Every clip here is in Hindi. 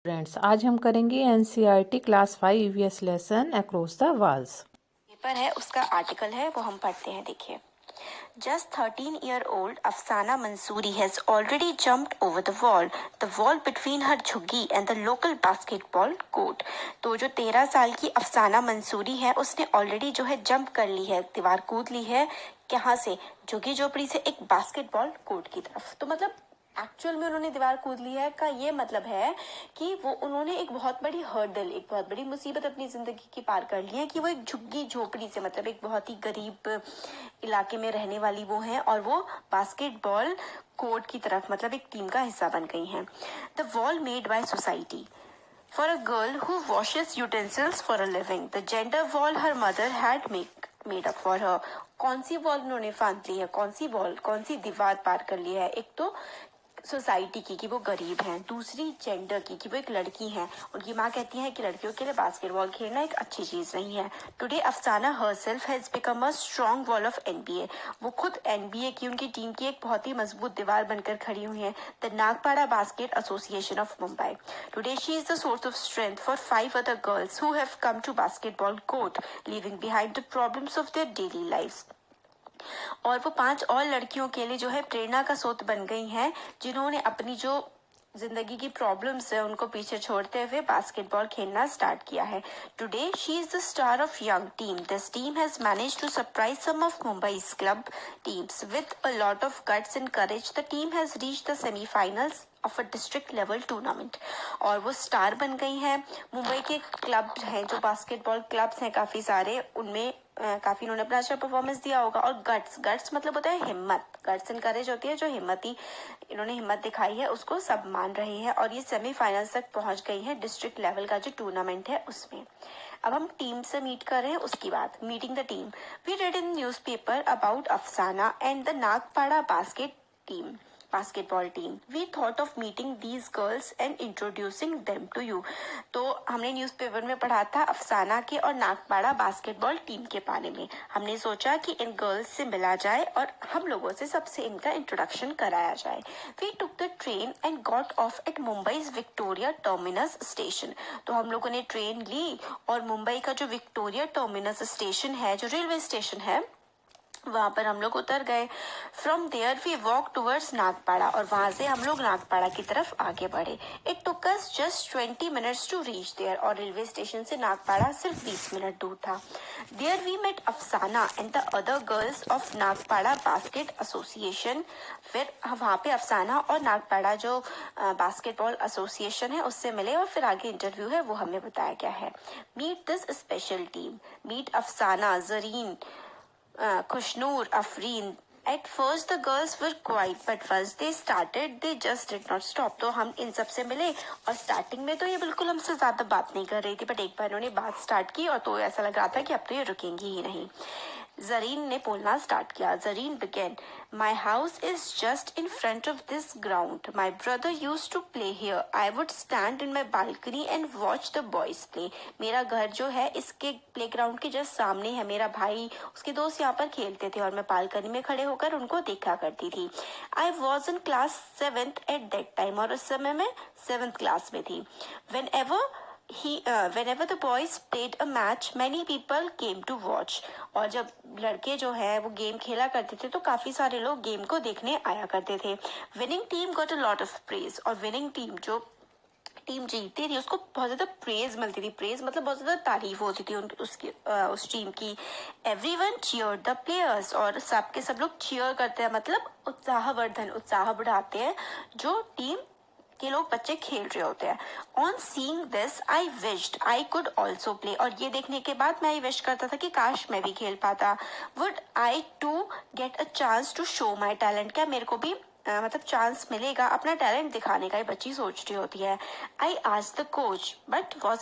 फ्रेंड्स, आज हम करेंगे NCERT class 5 EVS lesson across the walls. Paper है, उसका आर्टिकल है, वो हम पढ़ते हैं। देखिए, just 13-year-old Afsana Mansoori has already jumped over the wall between her jhuggi and the local basketball court. तो जो 13 साल की अफसाना मंसूरी है, उसने ऑलरेडी जो है जंप कर ली है, दीवार कूद ली है। कहाँ से? झुग्गी झोपड़ी से एक बास्केटबॉल कोर्ट की तरफ। तो मतलब एक्चुअल में उन्होंने दीवार कूद ली है का ये मतलब है कि वो उन्होंने एक बहुत बड़ी हर्डल, एक बहुत बड़ी मुसीबत अपनी जिंदगी की पार कर ली है कि वो एक झुग्गी झोपड़ी से, मतलब एक बहुत ही गरीब इलाके में रहने वाली वो हैं, और वो बास्केटबॉल कोर्ट की तरफ, मतलब एक टीम का हिस्सा बन गई हैं। The wall made by society for a girl who washes utensils for a living, the gender wall her mother had made up for her। कौन सी वॉल उन्होंने फांद ली है? कौन सी वॉल, कौन सी दीवार पार कर ली है? एक तो सोसाइटी की कि वो गरीब हैं, दूसरी जेंडर की कि वो एक लड़की हैं। उनकी माँ कहती है कि लड़कियों के लिए बास्केटबॉल खेलना एक अच्छी चीज नहीं है। टुडे अफसाना herself has become a strong wall of NBA. वो खुद एनबीए की, उनकी टीम की एक बहुत ही मजबूत दीवार बनकर खड़ी हुई है। The Nagpada basket association of Mumbai. Today she is the source of strength for 5 other girls who have come to basketball court, leaving behind the problems of their daily lives। और वो 5 और लड़कियों के लिए जो है प्रेरणा का स्रोत बन गई हैं, जिन्होंने अपनी जो जिंदगी की प्रॉब्लम्स है उनको पीछे छोड़ते हुए बास्केटबॉल खेलना स्टार्ट किया है। Today she is the star of young team. This team has managed to surprise some of Mumbai's club teams with a lot of guts and courage. The team has reached the semifinals of a district level tournament. और वो स्टार बन गई हैं। मुंबई के क्लब हैं, जो बास्केटबॉल क्लब्स हैं काफी सारे, उनमें काफी इन्होंने अपना अच्छा परफॉर्मेंस दिया होगा। और गट्स मतलब होता है हिम्मत, गट्स एंड करेज होती है, जो हिम्मती इन्होंने हिम्मत दिखाई है उसको सब मान रहे हैं। और ये सेमीफाइनल्स तक पहुंच गई है, डिस्ट्रिक्ट लेवल का जो टूर्नामेंट है उसमें। अब हम टीम से मीट कर रहे हैं, उसकी बात, meeting the team. We read in newspaper about Afsana and the Nagpada basketball team। We thought of meeting these girls and introducing them to you। तो हमने न्यूज़पेपर में पढ़ा था अफसाना के और नागपाड़ा बास्केटबॉल टीम के बारे में। हमने सोचा कि इन गर्ल्स से मिला जाए और हम लोगों से सबसे इनका इंट्रोडक्शन कराया जाए। We took the train and got off at मुंबई's Victoria terminus station. तो हम लोगों ने ट्रेन ली और मुंबई का जो विक्टोरिया टर्मिनस स्टेशन है, जो रेलवे स्टेशन है, वहां पर हम लोग उतर गए। From there we walk towards Nagpada. और वहां से हम लोग नागपाड़ा की तरफ आगे बढ़े। It took us just 20 minutes to reach there. और रेलवे स्टेशन से नागपाड़ा सिर्फ 20 मिनट दूर था। There we met Afsana and the other girls of Nagpada basket association. फिर वहां पे अफसाना और नागपाड़ा जो बास्केटबॉल एसोसिएशन है उससे मिले, और फिर आगे इंटरव्यू है वो हमें बताया गया है। Meet this special team. Meet Afsana, Zarin, Kushnur, Afreen। At first the girls were quiet, but once they started, they just did not stop। तो हम इन सब से मिले, और स्टार्टिंग में तो ये बिल्कुल हमसे ज्यादा बात नहीं कर रही थी, बट एक बार इन्होंने बात स्टार्ट की और तो ऐसा लग रहा था कि अब तो ये रुकेंगी ही नहीं। जरीन ने बोलना स्टार्ट किया। Zareen began, My house is just in front of this ground. My brother used to play here. I would stand in my balcony and watch the boys play। मेरा घर जो है इसके प्लेग्राउंड के जस्ट सामने है। मेरा भाई, उसके दोस्त यहाँ पर खेलते थे और मैं बालकनी में खड़े होकर उनको देखा करती थी। I was in class 7th at that time। और उस समय मैं 7th क्लास में थी। Whenever the boys played a match, many people came to watch। और जब लड़के जो है वो गेम खेला करते थे तो काफी सारे लोग गेम को देखने आया करते थे। Winning team got a lot of praise. और विनिंग टीम, जो टीम जीतती थी, उसको बहुत ज्यादा प्रेज मिलती थी। प्रेज मतलब बहुत ज्यादा तारीफ होती थी उस टीम की। Everyone cheer the players. और सब के सब लोग चीयर करते हैं, मतलब उत्साहवर्धन, उत्साह बढ़ाते हैं जो टीम के लोग, बच्चे खेल रहे होते हैं। On seeing this I wished I could also play. और ये देखने के बाद मैं ये विश करता था कि काश मैं भी खेल पाता। Would I to get a chance to show my talent. क्या मेरे को भी मतलब चांस मिलेगा अपना टैलेंट दिखाने का, ये बच्ची सोच रही होती है। I asked the coach but was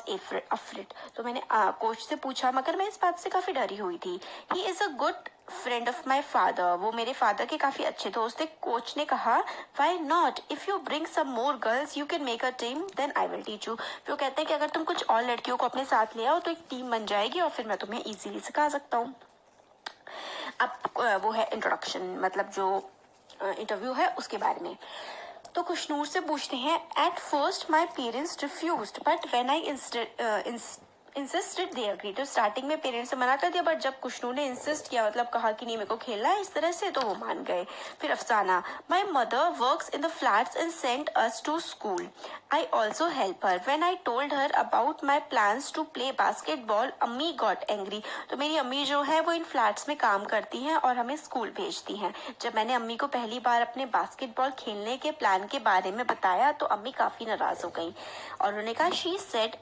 afraid. तो मैंने कोच से पूछा, मगर मैं इस बात से काफी डरी हुई थी। He is a good friend of my father. वो मेरे फादर के काफी अच्छे दोस्त थे। कोच ने कहा, why not, if you bring some more girls you can make a team, then I will teach you. वो कहते हैं कि अगर तुम कुछ और लड़कियों को अपने साथ ले आओ तो एक टीम बन जाएगी और फिर मैं तुम्हें इजीली सिखा सकता हूँ। अब वो है इंट्रोडक्शन, मतलब जो इंटरव्यू है उसके बारे में। तो खुशनूर से पूछते हैं, at first my parents refused but when I insisted they agree. तो स्टार्टिंग में पेरेंट्स ने मना कर दिया, बट जब खुशनूर ने इंसिस्ट किया, मतलब कहा कि नहीं मेरे को खेलना है इस तरह से, तो वो मान गए। फिर Afsana, my mother works in the flats and sent us to school. I also help her. When I told her about my plans to play basketball, अम्मी गॉट एंग्री। तो मेरी अम्मी जो है वो इन फ्लैट्स में काम करती हैं और हमें स्कूल भेजती हैं। जब मैंने अम्मी को पहली बार अपने बास्केटबॉल खेलने के प्लान के बारे में बताया तो अम्मी काफी नाराज हो गई और उन्होंने कहा, she said,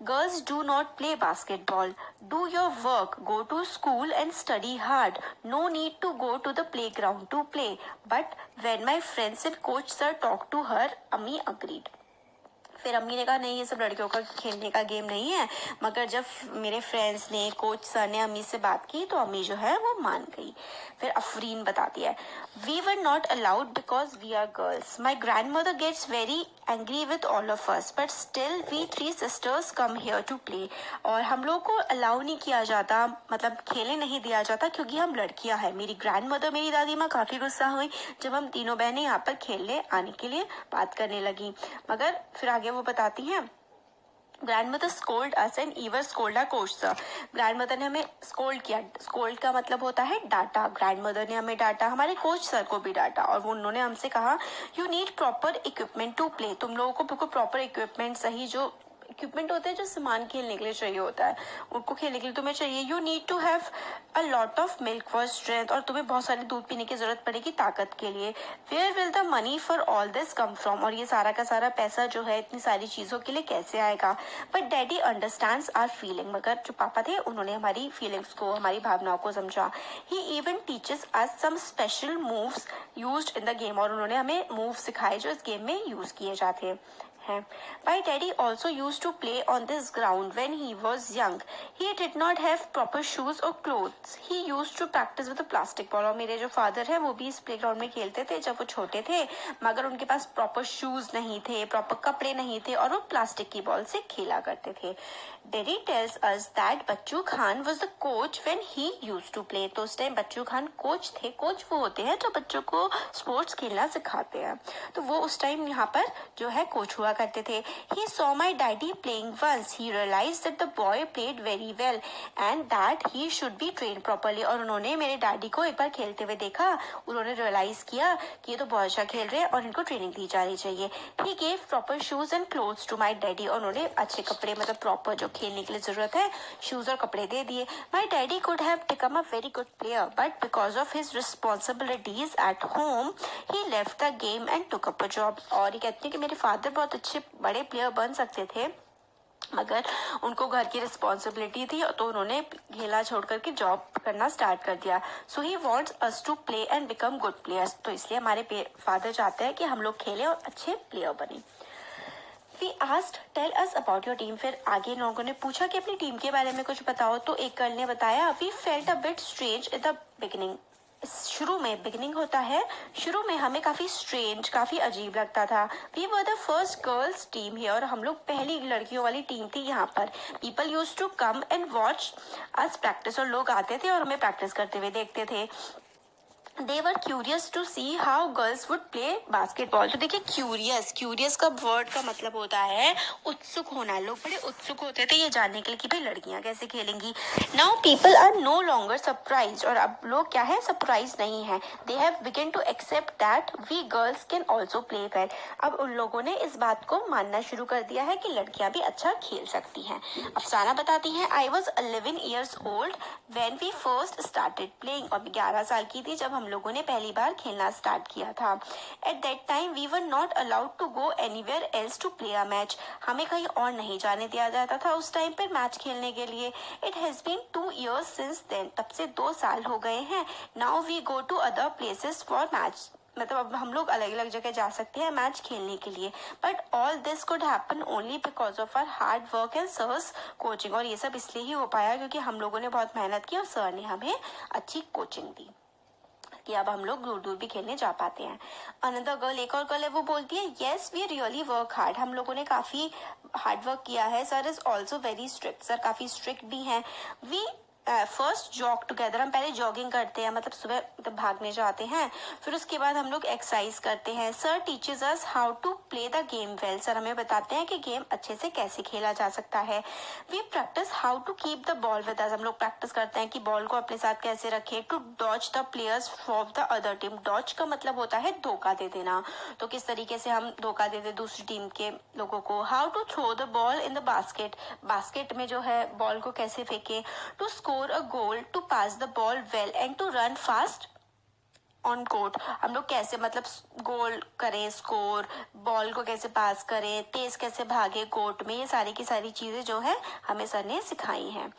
girls do not play basketball. Do your work, go to school and study hard. No need to go to the playground to play. But when my friends and coach sir talked to her, Ammi agreed. फिर अम्मी ने कहा नहीं ये सब लड़कियों का खेलने का गेम नहीं है, मगर जब मेरे फ्रेंड्स ने, कोच सर ने अम्मी से बात की तो अम्मी जो है वो मान गई। फिर अफरीन बताती है, we were not allowed because we are girls. My grandmother gets very angry with all of us but still we 3 sisters come here to play. और हम लोग को अलाउ नहीं किया जाता, मतलब खेलने नहीं दिया जाता क्योंकि हम लड़कियां हैं। मेरी ग्रैंड मदर, मेरी दादी माँ काफी गुस्सा हुई जब हम तीनों बहनें यहाँ पर खेलने आने के लिए बात करने लगी। मगर फिर आगे वो बताती हैं, grandmother scold us and ever scold our coach sir. Grandmother ने हमें स्कोल्ड किया। स्कोल्ड का मतलब होता है डांटा। ग्रैंडमदर ने हमें डांटा, हमारे कोच सर को भी डांटा और उन्होंने हमसे कहा, you need proper equipment to play. तुम लोगों को बिल्कुल प्रॉपर इक्विपमेंट, सही जो इक्विपमेंट होते हैं जो सामान खेलने के लिए चाहिए होता है, उनको खेलने के लिए तुम्हें चाहिए। You need to have a lot of milk for strength. और तुम्हें बहुत सारे दूध पीने की जरूरत पड़ेगी ताकत के लिए। Where will the money for all this come from. और ये सारा का सारा पैसा जो है इतनी सारी चीजों के लिए कैसे आएगा। But daddy understands our feeling. मगर जो पापा थे उन्होंने हमारी फीलिंग्स को, हमारी भावनाओं को समझा। He even teaches us some special moves used in the game. और उन्होंने हमें मूव सिखाए जो इस गेम में यूज किए जाते हैं। My daddy also used to play on this ground when he was young. He did not have proper shoes or clothes. He used to practice with a plastic ball. और मेरे जो फादर है वो भी इस प्लेग्राउंड में खेलते थे जब वो छोटे थे, मगर उनके पास प्रॉपर शूज नहीं थे, प्रॉपर कपड़े नहीं थे और वो प्लास्टिक की बॉल से खेला करते थे। Daddy tells us that Bachchu Khan was the coach when he used to play. तो उस टाइम बच्चू खान कोच थे। कोच वो होते हैं जो बच्चों को स्पोर्ट्स खेलना सिखाते हैं। तो वो उस टाइम यहाँ पर जो है कोच हुआ करते थे। He saw my daddy playing once. He realized that the boy played very well and that he should be trained properly. और उन्होंने मेरे डैडी को एक बार खेलते हुए देखा, उन्होंने रियलाइज किया कि ये तो बहुत अच्छा खेल रहे हैं और इनको ट्रेनिंग दी जानी चाहिए। He gave proper shoes and clothes to my daddy. और उन्होंने अच्छे कपड़े, मतलब प्रॉपर जो खेलने के लिए जरूरत है शूज और कपड़े दे दिए। My daddy could have become a very good player, but because of his responsibilities at home, he left the game and took up a job. और ये कहते हैं कि मेरे फादर बहुत अच्छे बड़े प्लेयर बन सकते थे, मगर उनको घर की रिस्पॉन्सिबिलिटी थी तो उन्होंने खेला छोड़ करके जॉब करना स्टार्ट कर दिया। So he wants us to play and become good players. तो इसलिए हमारे फादर चाहते हैं कि हम लोग खेलें और अच्छे प्लेयर बने। We asked, tell us about your team. फिर आगे लोगों ने पूछा कि अपनी टीम के बारे में कुछ बताओ। तो एक गर्ल ने बताया, we felt a bit strange in the beginning. शुरू में, बिगिनिंग होता है, शुरू में हमें काफी स्ट्रेंज, काफी अजीब लगता था। We were the first girls team here. और हम लोग पहली लड़कियों वाली टीम थी यहाँ पर। People use to come and watch us practice. और लोग आते थे और हमें प्रैक्टिस करते हुए देखते थे। They were curious to see how girls would play basketball. तो देखिए क्यूरियस का वर्ड का मतलब होता है उत्सुक होना। लोग बड़े उत्सुक होते थे ये जानने के लिए कि भाई लड़कियां कैसे खेलेंगी। Now people are no longer surprised. और अब लोग क्या है, सरप्राइज नहीं है। They have begun to accept that we girls can also play well. अब उन लोगों ने इस बात को मानना शुरू कर दिया है कि लड़कियां भी अच्छा खेल सकती हैं। अफसाना बताती हैं, I was 11 years old when we first started playing. और 11 साल की थी जब हम लोगों ने पहली बार खेलना स्टार्ट किया था। At that time we were not allowed to go anywhere else to play a match. हमें कहीं और नहीं जाने दिया जाता था उस टाइम पर मैच खेलने के लिए। It has been 2 years since then. तब से 2 साल हो गए हैं। Now we go to other places for match. मतलब अब हम लोग अलग अलग जगह जा सकते हैं मैच खेलने के लिए। But all this could happen only because of our hard work and sir's coaching. और ये सब इसलिए ही हो पाया क्योंकि हम लोगों ने बहुत मेहनत की और सर ने हमें अच्छी कोचिंग दी कि अब हम लोग दूर दूर भी खेलने जा पाते हैं। अनदर गर्ल, एक और गर्ल है, वो बोलती है, yes we really work hard. हम लोगों ने काफी हार्ड वर्क किया है। Sir is also very strict. Sir काफी स्ट्रिक्ट भी हैं। वी फर्स्ट जॉग टुगेदर, हम पहले जॉगिंग करते हैं, मतलब सुबह मतलब भागने जाते हैं, फिर उसके बाद हम लोग एक्सरसाइज करते हैं. Sir teaches us how to play the game well, sir हमें बताते हैं कि गेम अच्छे से कैसे खेला जा सकता है. We practice how to keep the ball with us, हम लोग प्रैक्टिस करते हैं कि बॉल को अपने साथ कैसे रखें. To dodge the players from the other team, dodge का मतलब होता है धोखा दे देना, तो किस तरीके से हम धोखा दे दे दूसरी टीम के लोगों को. How to throw the ball in the basket, basket में जो है बॉल को कैसे फेंके. To score a goal, to pass the ball well and to run fast on court, हम लोग कैसे मतलब गोल करें, स्कोर, बॉल को कैसे पास करें, तेज कैसे भागे कोर्ट में, ये सारी की सारी चीजें जो है हमें सर ने सिखाई हैं.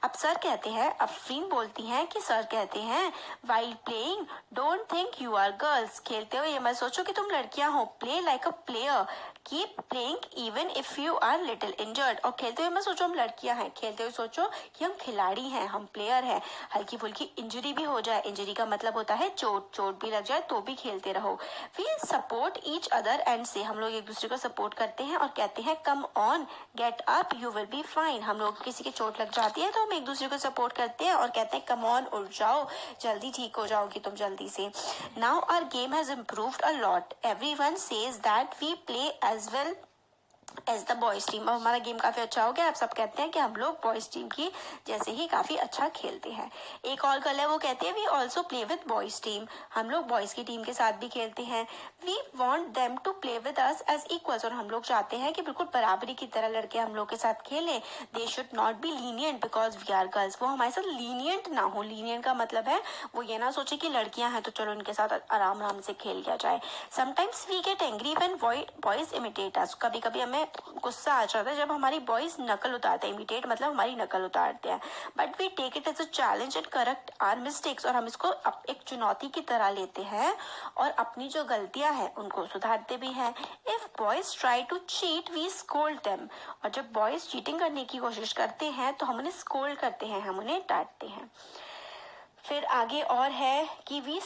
अब सर कहते हैं, अफरीन बोलती हैं कि सर कहते हैं while playing don't think you are girls, खेलते हुए ये मत सोचो कि तुम लड़कियां हो. Play like a player, keep playing even if you are little injured, और खेलते हुए मत सोचो हम लड़कियां हैं, खेलते हुए सोचो कि हम खिलाड़ी हैं, हम प्लेयर हैं. हल्की फुल्की इंजरी भी हो जाए, इंजरी का मतलब होता है चोट, चोट भी लग जाए तो भी खेलते रहो. We support each other and से, हम लोग एक दूसरे को सपोर्ट करते हैं और कहते हैं come on get up you will be fine, हम लोग किसी की चोट लग जाती है तो हम एक दूसरे को सपोर्ट करते हैं और कहते हैं कम ऑन, उठ जाओ, जल्दी ठीक हो जाओगी तुम जल्दी से. Now our game has improved a lot, everyone says that we play as well as the boys team, अब हमारा गेम काफी अच्छा हो गया, आप सब कहते हैं कि हम लोग बॉयज टीम की जैसे ही काफी अच्छा खेलते हैं. एक और गर्ल है वो कहती है we also play with boys team, हम लोग बॉयज की टीम के साथ भी खेलते हैं. We want them to play with us as equals, और हम लोग चाहते हैं कि बिल्कुल बराबरी की तरह लड़के हम लोग के साथ खेलें. They should not be lenient because we are girls, वो हमारे साथ लीनियंट ना हो. लीनियंट का मतलब है वो ये ना सोचे कि लड़कियां हैं तो चलो इनके साथ आराम आराम से खेल लिया जाए. Sometimes we get angry when boys imitate us, कभी कभी हमें गुस्सा आ जाता है जब हमारी बॉयज नकल उतारते हैं. इमिटेट मतलब हमारी नकल उतारते हैं. But we take it as a challenge and correct our mistakes, और हम इसको एक चुनौती की तरह लेते हैं और अपनी जो गलतियां हैं उनको सुधारते भी हैं. If boys try to cheat we scold them, और जब बॉयज चीटिंग करने की कोशिश करते हैं तो हम उन्हें स्कोल्ड करते हैं, हम उन्हें डांटते हैं. फिर आगे और है कि we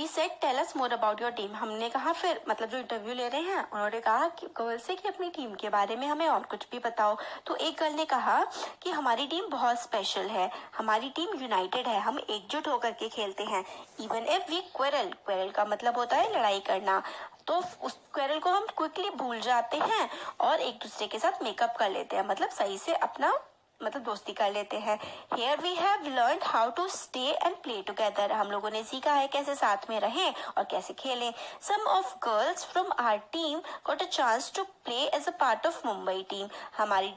said tell us more about your team, हमने कहा फिर मतलब जो इंटरव्यू ले रहे हैं उन्होंने कहा कि गर्ल से कि अपनी टीम के बारे में हमें और कुछ भी बताओ. तो एक गर्ल ने कहा कि हमारी टीम बहुत स्पेशल है, हमारी टीम यूनाइटेड है, हम एकजुट होकर के खेलते हैं. Even if we quarrel, quarrel का मतलब होता है लड़ाई करना, तो उस क्वेरल को हम क्विकली भूल जाते हैं और एक दूसरे के साथ मेकअप कर लेते हैं, मतलब सही से अपना मतलब दोस्ती कर लेते हैं. Here we have learned how to stay and play together, हम लोगों ने सीखा है कैसे साथ में रहें और कैसे खेलें. Some of girls from our team got a chance to play as a part of Mumbai team, हमारी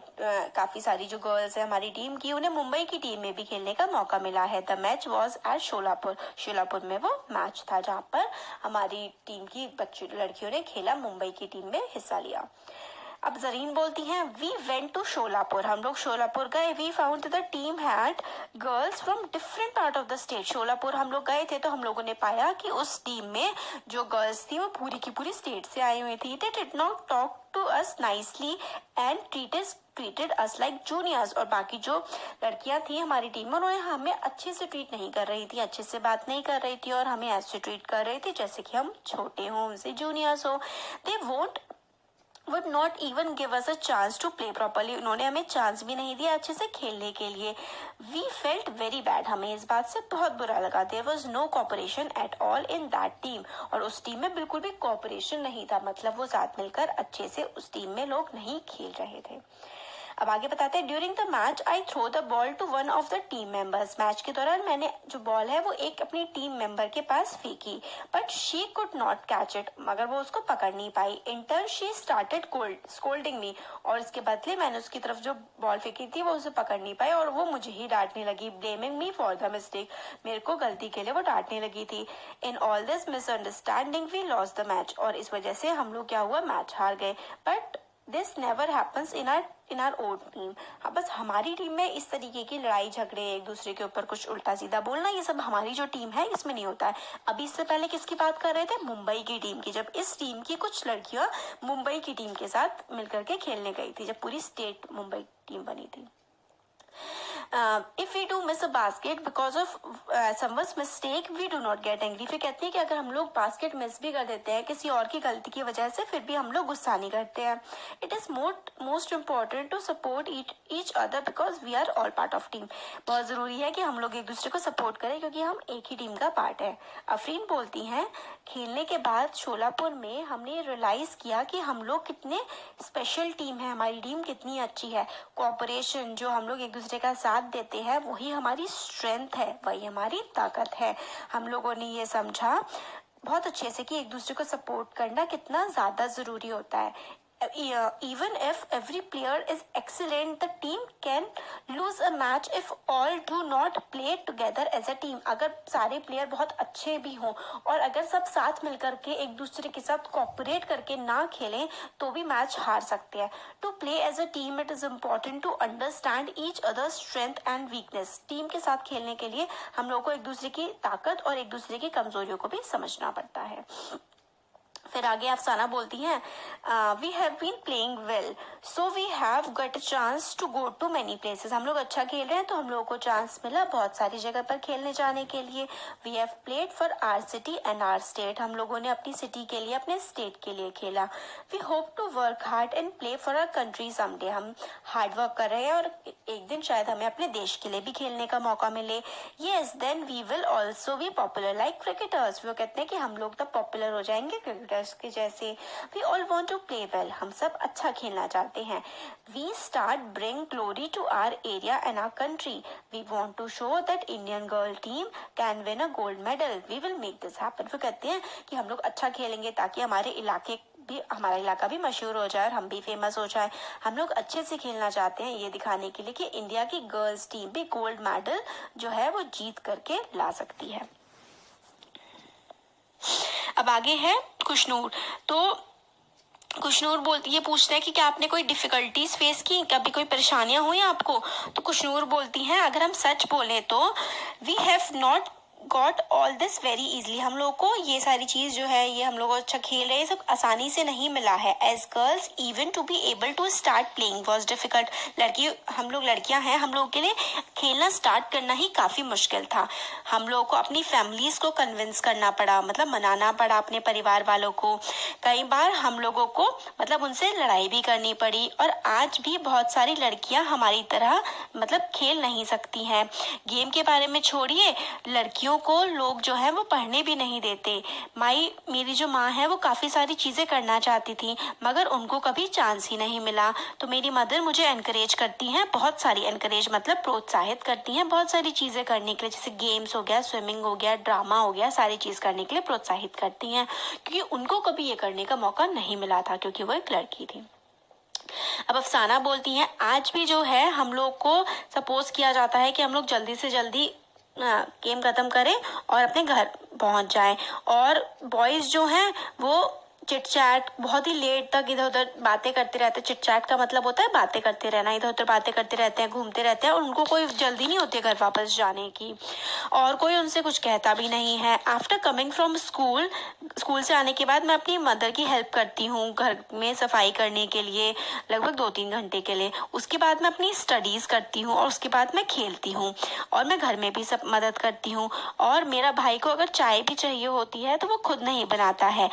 काफी सारी जो गर्ल्स है हमारी टीम की, उन्हें मुंबई की टीम में भी खेलने का मौका मिला है. The match was at Solapur, Solapur में वो मैच था जहाँ पर हमारी टीम की बच्ची लड़कियों ने खेला, मुंबई की टीम में हिस्सा लिया. अब जरीन बोलती हैं वी वेंट टू शोलापुर, हम लोग शोलापुर गए. We found the team had girls from different part of the state, Solapur हम लोग गए थे तो हम लोगों ने पाया कि उस टीम में जो गर्ल्स थी वो पूरी की पूरी स्टेट से आई हुई थी. They did not talk to us nicely and treated us like juniors, और बाकी जो लड़कियां थी हमारी टीम में उन्होंने हमें अच्छे से ट्रीट नहीं कर रही थी, अच्छे से बात नहीं कर रही थी और हमें ऐसे ट्रीट कर रही थी जैसे कि हम छोटे हों, उनसे जूनियर्स हो. They won't would not even give us a chance to play properly, उन्होंने हमें चांस भी नहीं दिया अच्छे से खेलने के लिए. We felt very bad, हमें इस बात से बहुत बुरा लगा. There was no cooperation at all in that team, और उस टीम में बिल्कुल भी cooperation नहीं था, मतलब वो साथ मिलकर अच्छे से उस टीम में लोग नहीं खेल रहे थे. अब आगे बताते हैं during the match I throw the ball to one of the team members, match के दौरान मैंने जो बॉल है वो एक अपनी टीम मेंबर के पास फेंकी, but she could not catch it, मगर वो उसको पकड़ नहीं पाई. In turn she started scolding me, और इसके बदले मैंने उसकी तरफ जो बॉल फेंकी थी वो उसे पकड़ नहीं पाई और वो मुझे ही डांटने लगी. Blaming me for the mistake, मेरे को गलती के लिए वो डांटने लगी थी. In all this misunderstanding we lost the match, और इस वजह से हम लोग क्या हुआ मैच हार गए. But this never happens in our own team, हाँ बस हमारी टीम में इस तरीके की लड़ाई झगड़े, एक दूसरे के ऊपर कुछ उल्टा सीधा बोलना, ये सब हमारी जो टीम है इसमें नहीं होता है. अभी इससे पहले किसकी बात कर रहे थे, मुंबई की टीम की, जब इस टीम की कुछ लड़कियां मुंबई की टीम के साथ मिलकर के खेलने गई थी, जब पूरी स्टेट मुंबई टीम बनी थी. if we do miss a basket because of someone's mistake, we do not get angry. फिर कहते हैं कि अगर हम लोग बास्केट मिस भी कर देते हैं किसी और की गलती की वजह से, फिर भी हम लोग गुस्सा नहीं करते हैं. It is most important to support each other because we are all part of team. बहुत जरूरी है कि हम लोग एक दूसरे को सपोर्ट करें क्योंकि हम एक ही टीम का पार्ट है. अफरीन बोलती हैं, खेलने के बाद शोलापुर में हमने रियलाइज किया कि हम लोग कितने स्पेशल टीम है, हमारी टीम कितनी अच्छी है. कोऑपरेशन, जो हम लोग एक दूसरे का साथ देते हैं, वही हमारी स्ट्रेंथ है, वही हमारी ताकत है. हम लोगों ने ये समझा बहुत अच्छे से कि एक दूसरे को सपोर्ट करना कितना ज्यादा जरूरी होता है. Even if every player is excellent, the team can lose a match if all do not play together as a team. अगर सारे प्लेयर बहुत अच्छे भी हों और अगर सब साथ मिलकर के एक दूसरे के साथ कोऑपरेट करके ना खेलें तो भी मैच हार सकते हैं. To play as a team it is important to understand each other strength and weakness. Team के साथ खेलने के लिए हम लोगों को एक दूसरे की ताकत और एक दूसरे की कमजोरियों को भी समझना पड़ता है. फिर आगे अफसाना बोलती हैं, we have been playing well so we have got a chance to go to many places. हम लोग अच्छा खेल रहे हैं तो हम लोगों को चांस मिला बहुत सारी जगह पर खेलने जाने के लिए. We have played for our city and our state. हम लोगों ने अपनी सिटी के लिए, अपने स्टेट के लिए खेला. We hope to work hard and play for our country someday. हम हार्ड वर्क कर रहे हैं और एक दिन शायद हमें अपने देश के लिए भी खेलने का मौका मिले. Yes then we will also be popular like cricketers. वो कहते हैं कि हम लोग तब पॉपुलर हो जाएंगे क्रिकेटर्स के जैसे. We all want to play well. हम सब अच्छा खेलना चाहते हैं. We start bring glory to our area and our country. We want to show that Indian girl team can win a gold medal. We will make this happen. वो कहते हैं कि हम लोग अच्छा खेलेंगे ताकि हमारे इलाके भी, हमारा इलाका भी मशहूर हो जाए और हम भी फेमस हो जाए. हम लोग अच्छे से खेलना चाहते हैं ये दिखाने के लिए कि इंडिया की गर्ल्स टीम भी गोल्ड मेडल जो है वो जीत करके ला सकती है. अब आगे है खुशनूर. तो खुशनूर बोलती, ये पूछते हैं कि क्या आपने कोई डिफिकल्टीज फेस की, कभी कोई परेशानियां हुई आपको. तो खुशनूर बोलती हैं, अगर हम सच बोलें तो we have not got all this very easily. हम लोग को ये सारी चीज जो है, ये हम लोग अच्छा खेल रहे हैं, सब आसानी से नहीं मिला है. As girls even to be able to start playing was difficult. हम लोग लड़कियां हैं, हम लोगों के लिए खेलना स्टार्ट करना ही काफी मुश्किल था. हम लोगों को अपनी फैमिलीज को कन्विंस करना पड़ा, मतलब मनाना पड़ा अपने परिवार वालों को. कई बार हम लोगों को मतलब उनसे लड़ाई भी करनी पड़ी. और आज भी बहुत सारी लड़कियां हमारी तरह मतलब खेल नहीं सकती हैं. गेम के बारे में छोड़िए, लड़कियों को लोग जो है वो पढ़ने भी नहीं देते. मेरी जो माँ है वो काफी सारी चीजें करना चाहती थी मगर उनको कभी चांस ही नहीं मिला. तो मेरी मदर मुझे एनकरेज करती हैं, बहुत सारी एनकरेज मतलब प्रोत्साहित करती हैं बहुत सारी चीजें करने के लिए, जैसे गेम्स हो गया, स्विमिंग हो गया, ड्रामा हो गया, सारी चीज करने के लिए प्रोत्साहित करती हैं क्योंकि उनको कभी ये करने का मौका नहीं मिला था क्योंकि वो एक लड़की थी. अब अफसाना बोलती हैं, आज भी जो है हम लोग को सपोज किया जाता है कि हम लोग जल्दी से जल्दी गेम खत्म करें और अपने घर पहुंच जाएं. और बॉयज जो हैं वो चिट चैट बहुत ही लेट तक इधर उधर बातें करते रहते हैं. चिट चैट का मतलब होता है बातें करते रहना, इधर उधर बातें करते रहते हैं, घूमते रहते हैं और उनको कोई जल्दी नहीं होती घर वापस जाने की और कोई उनसे कुछ कहता भी नहीं है. आफ्टर कमिंग फ्रॉम स्कूल से आने के बाद मैं अपनी मदर की हेल्प करती हूँ घर में सफाई करने के लिए लगभग 2-3 घंटे के लिए. उसके बाद मैं अपनी स्टडीज करती हूँ और उसके बाद मैं खेलती हूँ और मैं घर में भी सब मदद करती हूँ. और मेरा भाई को अगर चाय भी चाहिए होती है तो वो खुद नहीं बनाता है.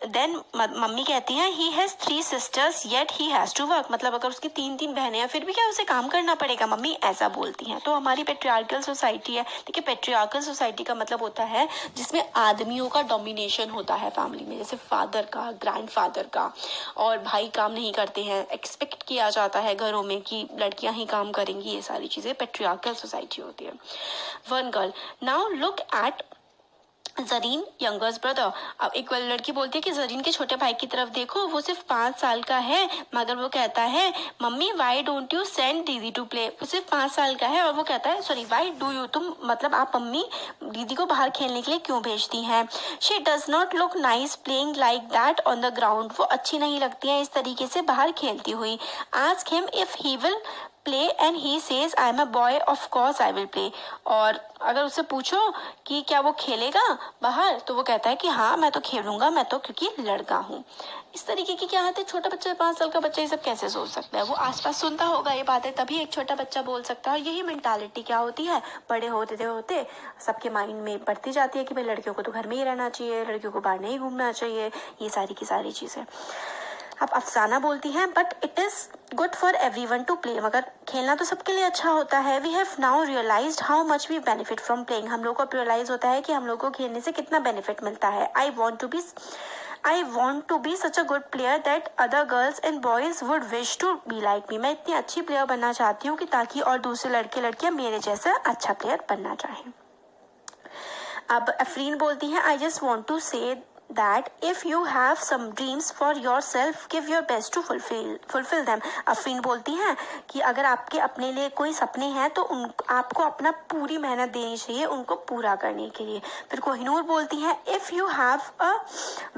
देन मम्मी कहती हैं, he has 3 sisters yet he has to work. मतलब अगर उसकी 3 बहनें हैं फिर भी क्या उसे काम करना पड़ेगा, मम्मी ऐसा बोलती हैं. तो हमारी पेट्रियार्कल सोसाइटी है. देखिए पेट्रियार्कल सोसाइटी का मतलब होता है जिसमें आदमियों का डोमिनेशन होता है फैमिली में, जैसे फादर का, ग्रैंडफादर का, और भाई काम नहीं करते हैं. एक्सपेक्ट किया जाता है घरों में कि लड़कियां ही काम करेंगी. ये सारी चीजें पेट्रियार्कल सोसाइटी होती है. One girl. Now look at Zareen youngers brother. अब एक लड़की बोलती है कि जरीन के छोटे भाई की तरफ देखो, वो सिर्फ 5 साल का है मगर वो कहता है, mummy why don't you send दीदी टू प्ले. वो सिर्फ 5 साल का है और वो कहता है, सॉरी वाई डू यू, तुम मतलब आप मम्मी दीदी को बाहर खेलने के लिए क्यों भेजती हैं. She does not look nice playing like that on the ground. वो अच्छी नहीं लगती है इस तरीके से बाहर खेलती हुई. Ask him if he will play and he says I am a boy, of course I will play. और अगर उससे पूछो कि क्या वो खेलेगा बाहर, तो वो कहता है कि हाँ मैं तो खेलूंगा, मैं तो क्योंकि लड़का हूँ। इस तरीके की क्या है, छोटा बच्चा 5 साल का बच्चा ये सब कैसे सोच सकता है? वो आसपास सुनता होगा ये बातें, तभी एक छोटा बच्चा बोल सकता है। और यही मेंटालिटी क्या होती है, बड़े होते होते सबके माइंड में बढ़ती जाती है कि भाई लड़कियों को तो घर में ही रहना चाहिए, लड़कियों को बाहर नहीं घूमना चाहिए, ये सारी की सारी चीजें। अब अफसाना बोलती हैं but it is good for everyone to play, मगर खेलना तो सबके लिए अच्छा होता है। We have now realised how much we benefit from playing. हम लोग को रियलाइज होता है कि हम लोग को खेलने से कितना बेनिफिट मिलता है। I want to be such a good player that other girls and boys would wish to be like me. मैं इतनी अच्छी प्लेयर बनना चाहती हूँ कि ताकि और दूसरे लड़के लड़कियां मेरे जैसा अच्छा प्लेयर बनना चाहें। अब अफरीन बोलती हैं आई जस्ट वॉन्ट टू से that if you have some dreams for yourself, give your best to fulfill them। Afreen बोलती हैं कि अगर आपके अपने लिए कोई सपने हैं तो आपको अपना पूरी मेहनत देनी चाहिए उनको पूरा करने के लिए। फिर कोहिनूर बोलती हैं if you have a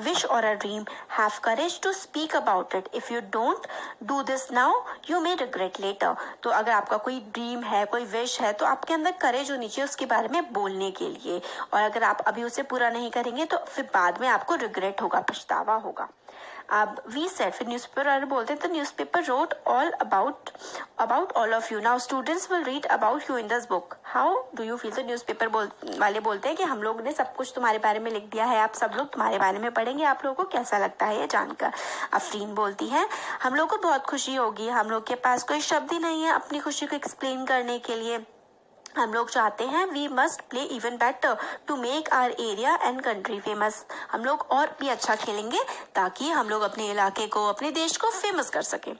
wish or a dream, have courage to speak about it। if you don't do this now, you may regret later। तो अगर आपका कोई ड्रीम है, कोई विश है, तो आपके अंदर करेज होनी चाहिए उसके बारे में बोलने के लिए। और अगर आप अभी उसे पूरा नहीं करेंगे तो फिर बाद में आपको रिग्रेट होगा, पछतावा होगा। अब वी सेड, फिर न्यूज़पेपर वाले बोलते हैं, the newspaper wrote all about all of you, now students will read about you in this book, how do you feel. तो न्यूज़पेपर वाले बोलते हैं कि हम लोग ने सब कुछ तुम्हारे बारे में लिख दिया है, आप सब लोग तुम्हारे बारे में पढ़ेंगे, आप लोगों को कैसा लगता है ये जानकर। अफरीन बोलती है हम लोग को बहुत खुशी होगी, हम लोग के पास कोई शब्द ही नहीं है अपनी खुशी को एक्सप्लेन करने के लिए। हम लोग चाहते हैं we must play even better to make our area and country famous. हम लोग और भी अच्छा खेलेंगे ताकि हम लोग अपने इलाके को, अपने देश को फेमस कर सके।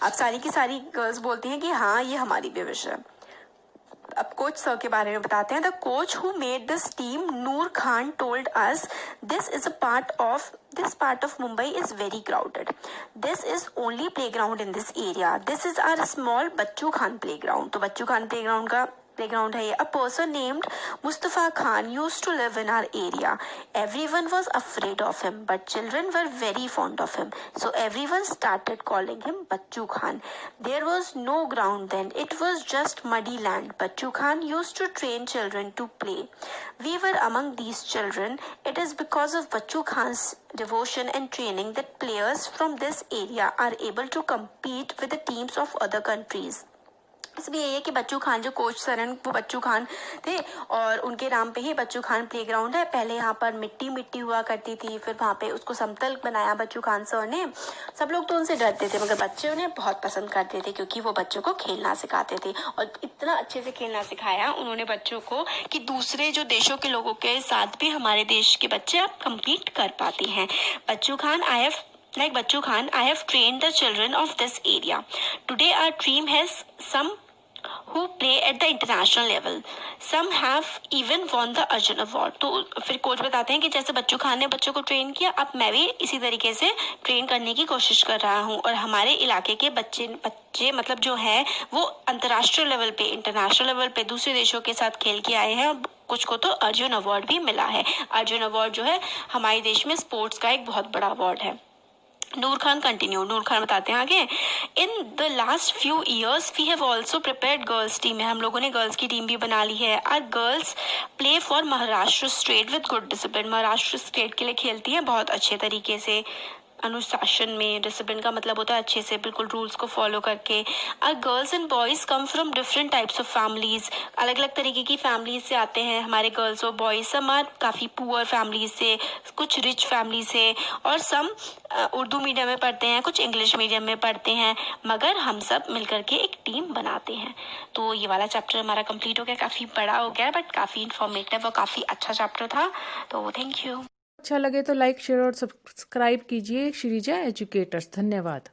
अब सारी की सारी गर्ल्स बोलती हैं कि हाँ ये हमारी भी विश है। अब कोच सर के बारे में बताते हैं। The coach who made this team, Noor Khan, told us this is a part of Mumbai is very crowded. This is only playground in this area. This is our small Bachchu Khan playground. तो बच्चू खान playground का playground है ये। A person named Mustafa Khan used to live in our area. Everyone was afraid of him, but children were very fond of him. So everyone started calling him Bachchu Khan. There was no ground then. It was just muddy land. Bachchu Khan used to train children to play. We were among these children. It is because of Bachchu Khan's devotion and training that players from this area are able to compete with the teams of other countries. इसमें यही है कि बच्चू खान जो कोच सर हैं वो बच्चू खान थे और उनके नाम पे ही बच्चू खान प्लेग्राउंड है। पहले यहाँ पर मिट्टी हुआ करती थी, फिर वहाँ पे उसको समतल बनाया बच्चू खान सर ने। सब लोग तो उनसे डरते थे मगर बच्चे उन्हें बहुत पसंद करते थे क्योंकि वो बच्चों को खेलना सिखाते थे। और इतना अच्छे से खेलना सिखाया उन्होंने बच्चों को कि दूसरे जो देशों के लोगों के साथ भी हमारे देश के बच्चे अब कम्पीट कर पाते हैं। बच्चू Khan Like Bachchu Khan, I have trained the children of this area. Today our team has some who play at the international level. Some have even won the Arjun Award. तो फिर कोच बताते हैं कि जैसे बच्चू खान ने बच्चों को ट्रेन किया, अब मैं भी इसी तरीके से ट्रेन करने की कोशिश कर रहा हूँ। और हमारे इलाके के बच्चे मतलब जो है वो अंतर्राष्ट्रीय लेवल पे, इंटरनेशनल लेवल पे दूसरे देशों के साथ खेल के आए हैं। कुछ को तो अर्जुन अवार्ड भी मिला है। अर्जुन अवार्ड जो है हमारे देश में स्पोर्ट्स का एक बहुत बड़ा अवार्ड है। नूर खान बताते हैं आगे, in the last few years we have also prepared girls team है। हम लोगों ने गर्ल्स की टीम भी बना ली है। Our girls play for Maharashtra state with good discipline. Maharashtra state के लिए खेलती हैं बहुत अच्छे तरीके से, अनुशासन में। डिसिप्लिन का मतलब होता है अच्छे से बिल्कुल रूल्स को फॉलो करके। Our girls and boys come from different types of families. अलग अलग तरीके की फैमिलीज से आते हैं हमारे गर्ल्स और बॉयज। सम आर काफ़ी पुअर फैमिलीज से, कुछ रिच फैमिली से, और सम उर्दू मीडियम में पढ़ते हैं, कुछ इंग्लिश मीडियम में पढ़ते हैं, मगर हम सब मिलकर के एक टीम बनाते हैं। तो ये वाला चैप्टर हमारा कंप्लीट हो गया। काफ़ी बड़ा हो गया बट काफ़ी इन्फॉर्मेटिव और काफ़ी अच्छा चैप्टर था। तो थैंक यू। अच्छा लगे तो लाइक, शेयर और सब्सक्राइब कीजिए श्रीजा एजुकेटर्स। धन्यवाद।